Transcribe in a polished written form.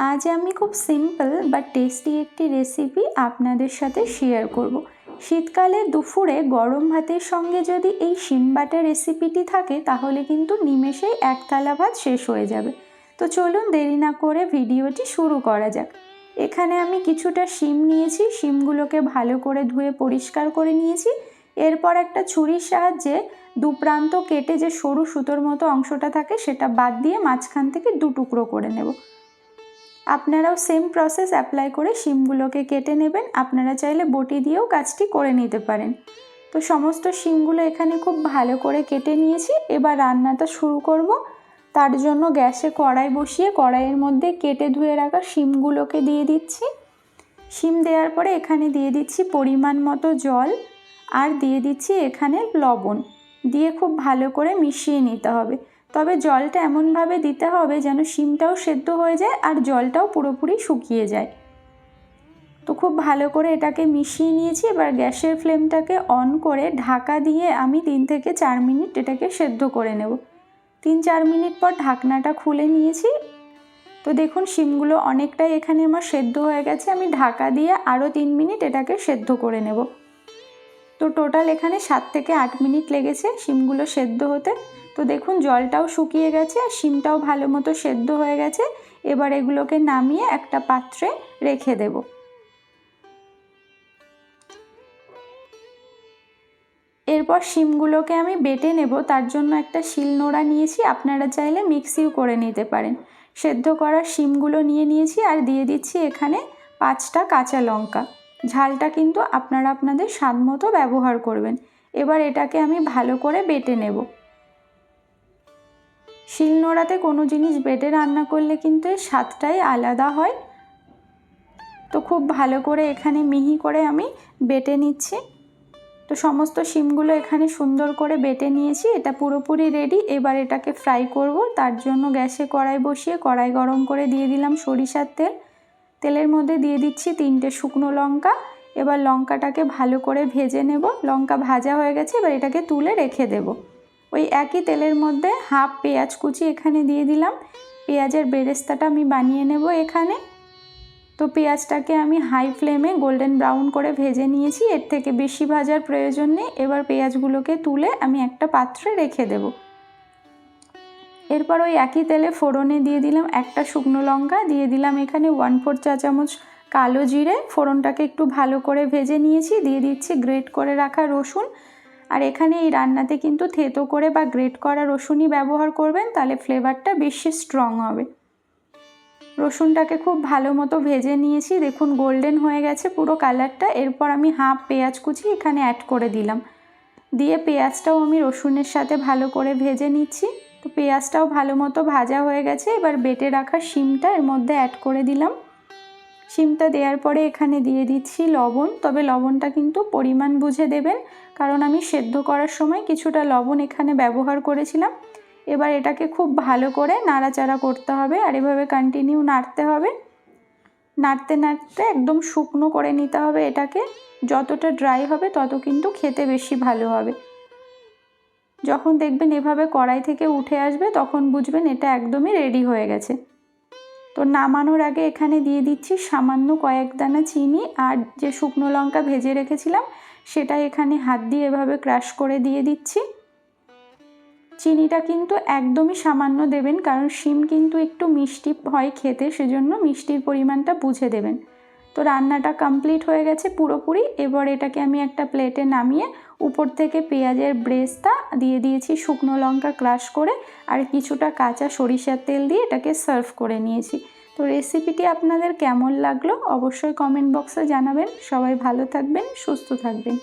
আজ আমি খুব সিম্পল বাট টেস্টি একটি রেসিপি আপনাদের সাথে শেয়ার করব। শীতকালে দুপুরে গরম ভাতের সঙ্গে যদি এই শিম বাটা রেসিপিটি থাকে তাহলে কিন্তু নিমেষেই এক থালা ভাত শেষ হয়ে যাবে। তো চলুন দেরি না করে ভিডিওটি শুরু করা যাক। এখানে আমি কিছুটা শিম নিয়েছি, শিমগুলোকে ভালো করে ধুয়ে পরিষ্কার করে নিয়েছি। এরপর একটা ছুরির সাহায্যে দু প্রান্ত কেটে যে সরু সুতোর মতো অংশটা থাকে সেটা বাদ দিয়ে মাঝখান থেকে দু টুকরো করে নেব। আপনারাও সেম প্রসেস অ্যাপ্লাই করে শিমগুলোকে কেটে নেবেন। আপনারা চাইলে বটি দিয়েও কাজটি করে নিতে পারেন। তো সমস্ত শিমগুলো এখানে খুব ভালো করে কেটে নিয়েছি। এবার রান্নাটা শুরু করব। তার জন্য গ্যাসে কড়াই বসিয়ে কড়াইয়ের মধ্যে কেটে ধুয়ে রাখা শিমগুলোকে দিয়ে দিচ্ছি। শিম দেওয়ার পরে এখানে দিয়ে দিচ্ছি পরিমাণ মতো জল আর দিয়ে দিচ্ছি এখানে লবণ দিয়ে খুব ভালো করে মিশিয়ে নিতে হবে। তবে জলটা এমনভাবে দিতে হবে যেন শিমটাও সেদ্ধ হয়ে যায় আর জলটাও পুরোপুরি শুকিয়ে যায়। তো খুব ভালো করে এটাকে মিশিয়ে নিয়েছি। এবার গ্যাসের ফ্লেমটাকে অন করে ঢাকা দিয়ে আমি 3 থেকে 4 মিনিট এটাকে সেদ্ধ করে নেব। 3-4 মিনিট পর ঢাকনাটা খুলে নিয়েছি। তো দেখুন শিমগুলো অনেকটাই এখানে আমার সেদ্ধ হয়ে গেছে। আমি ঢাকা দিয়ে আরও 3 মিনিট এটাকে সেদ্ধ করে নেব। তো টোটাল এখানে 7 থেকে 8 মিনিট লেগেছে শিমগুলো সেদ্ধ হতে। তো দেখুন জলটাও শুকিয়ে গেছে আর শিমটাও ভালো মতো সেদ্ধ হয়ে গেছে। এবার এগুলোকে নামিয়ে একটা পাত্রে রেখে দেব। এরপর শিমগুলোকে আমি বেটে নেব। তার জন্য একটা শিলনোড়া নিয়েছি, আপনারা চাইলে মিক্সিও করে নিতে পারেন। সেদ্ধ করা শিমগুলো নিয়ে নিয়েছি আর দিয়ে দিচ্ছি এখানে 5টা কাঁচা লঙ্কা। ঝালটা কিন্তু আপনারা আপনাদের স্বাদ মতো ব্যবহার করবেন। এবার এটাকে আমি ভালো করে বেটে নেব। শিলনোড়াতে কোনো জিনিস বেটে রান্না করলে কিন্তু এর স্বাদটাই আলাদা হয়। তো খুব ভালো করে এখানে মিহি করে আমি বেটে নিচ্ছি। তো সমস্ত শিমগুলো এখানে সুন্দর করে বেটে নিয়েছি। এটা পুরোপুরি রেডি। এবার এটাকে ফ্রাই করব। তার জন্য গ্যাসে কড়াই বসিয়ে কড়াই গরম করে দিয়ে দিলাম সরিষার তেল। তেলের মধ্যে দিয়ে দিচ্ছি 3টে শুকনো লঙ্কা। এবার লঙ্কাটাকে ভালো করে ভেজে নেব। লঙ্কা ভাজা হয়ে গেছে, এবার এটাকে তুলে রেখে দেব। ওই একই তেলের মধ্যে হাফ পেঁয়াজ কুচি এখানে দিয়ে দিলাম। পেঁয়াজের বেরেস্তাটা আমি বানিয়ে নেব এখানে। তো পেঁয়াজটাকে আমি হাই ফ্লেমে গোল্ডেন ব্রাউন করে ভেজে নিয়েছি। এর থেকে বেশি ভাজার প্রয়োজন নেই। এবার পেঁয়াজগুলোকে তুলে আমি একটা পাত্রে রেখে দেব। এরপর ওই একই তেলে ফোড়নে দিয়ে দিলাম একটা শুকনো লঙ্কা, দিয়ে দিলাম এখানে 1/4 চা চামচ কালো জিরে। ফোড়নটাকে একটু ভালো করে ভেজে নিয়েছি। দিয়ে দিচ্ছি গ্রেট করে রাখা রসুন। আর এখানে এই রান্নাতে কিন্তু থেতো করে বা গ্রেট করা রসুনই ব্যবহার করবেন, তাহলে ফ্লেভারটা বেশি স্ট্রং হবে। রসুনটাকে খুব ভালো মতো ভেজে নিয়েছি। দেখুন গোল্ডেন হয়ে গেছে পুরো কালারটা। এরপর আমি হাফ পেঁয়াজ কুচি এখানে অ্যাড করে দিলাম। দিয়ে পেঁয়াজটাও আমি রসুনের সাথে ভালো করে ভেজে নিচ্ছি। তো পেঁয়াজটাও ভালো মতো ভাজা হয়ে গেছে। এবার বেটে রাখা শিমটা এর মধ্যে অ্যাড করে দিলাম। শিমটা দেওয়ার পরে এখানে দিয়ে দিচ্ছি লবণ। তবে লবণটা কিন্তু পরিমাণ বুঝে দেবেন, কারণ আমি সেদ্ধ করার সময় কিছুটা লবণ এখানে ব্যবহার করেছিলাম। এবার এটাকে খুব ভালো করে নাড়াচাড়া করতে হবে আর এভাবে কন্টিনিউ নাড়তে হবে। নাড়তে নাড়তে একদম শুকনো করে নিতে হবে এটাকে। যতটা ড্রাই হবে তত কিন্তু খেতে বেশি ভালো হবে। যখন দেখবেন এভাবে কড়াই থেকে উঠে আসবে তখন বুঝবেন এটা একদমই রেডি হয়ে গেছে। তো নামানোর আগে এখানে দিয়ে দিচ্ছি সামান্য কয়েক দানা চিনি আর যে শুকনো লঙ্কা ভেজে রেখেছিলাম সেটা এখানে হাত দিয়ে এভাবে ক্রাশ করে দিয়ে দিচ্ছি। চিনিটা কিন্তু একদমই সামান্য দেবেন, কারণ শিম কিন্তু একটু মিষ্টি হয় খেতে, সেজন্য মিষ্টির পরিমাণটা বুঝে দেবেন। তো রান্নাটা কমপ্লিট হয়ে গেছে পুরোপুরি। এবার এটাকে আমি একটা প্লেটে নামিয়ে উপর থেকে পেঁয়াজের ব্রেস্তা দিয়ে দিয়েছি শুকনো লঙ্কা ক্রাশ করে আর কিছুটা কাঁচা সরিষার তেল দিয়ে এটাকে সার্ভ করে নিয়েছি। তো রেসিপিটি আপনাদের কেমন লাগলো অবশ্যই কমেন্ট বক্সে জানাবেন। সবাই ভালো থাকবেন, সুস্থ থাকবেন।